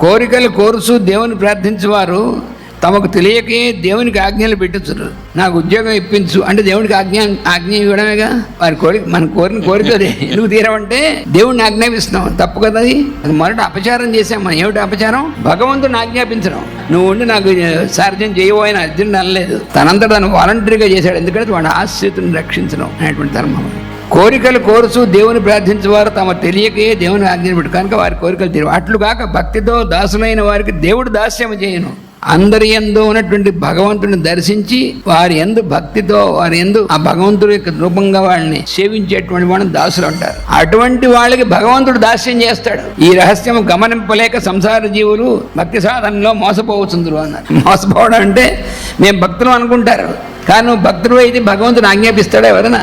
కోరికలు కోరుచు దేవుని ప్రార్థించేవారు తమకు తెలియకే దేవునికి ఆజ్ఞలు పెట్టించరు. నాకు ఉద్యోగం ఇప్పించు అంటే దేవునికి ఆజ్ఞ ఇవ్వడమేగా. వారి కోరిక, మన కోరిన కోరిక అదే. ఎందుకు తీరమంటే దేవుడిని ఆజ్ఞాపిస్తున్నాం, తప్పు కదా అది. మొదట అపచారం చేసాం మనం. ఏమిటి అపచారం? భగవంతుడిని ఆజ్ఞాపించడం. నువ్వు ఉండి నాకు సార్జ్యం చేయవో అని అర్జునుడు అనలేదు, తనంతట తను వాలంటరీగా చేశాడు. ఎందుకంటే వాడు ఆశ్రితుని రక్షించడం అనేటువంటి ధర్మం. కోరికలు కోరుచు దేవుని ప్రార్థించేవారు తమ తెలియకే దేవుని ఆజ్ఞ పెట్టు కనుక వారి కోరికలు తీరు. అట్లుగాక భక్తితో దాసులైన వారికి దేవుడు దాస్యము చేయను. అందరి యందు ఉన్నటువంటి భగవంతుని దర్శించి వారి యందు భక్తితో వారి యందు ఆ భగవంతుడి యొక్క రూపంగా వాళ్ళని సేవించేటువంటి వాళ్ళని దాసులు అంటారు. అటువంటి వాళ్ళకి భగవంతుడు దాస్యం చేస్తాడు. ఈ రహస్యం గమనింపలేక సంసార జీవులు భక్తి సాధనలో మోసపోవచ్చుందరు అన్నారు. మోసపోవడం అంటే మేము భక్తులు అనుకుంటారు, కానీ నువ్వు భక్తుడు అయితే భగవంతుని ఆజ్ఞాపిస్తాడా ఎవరైనా?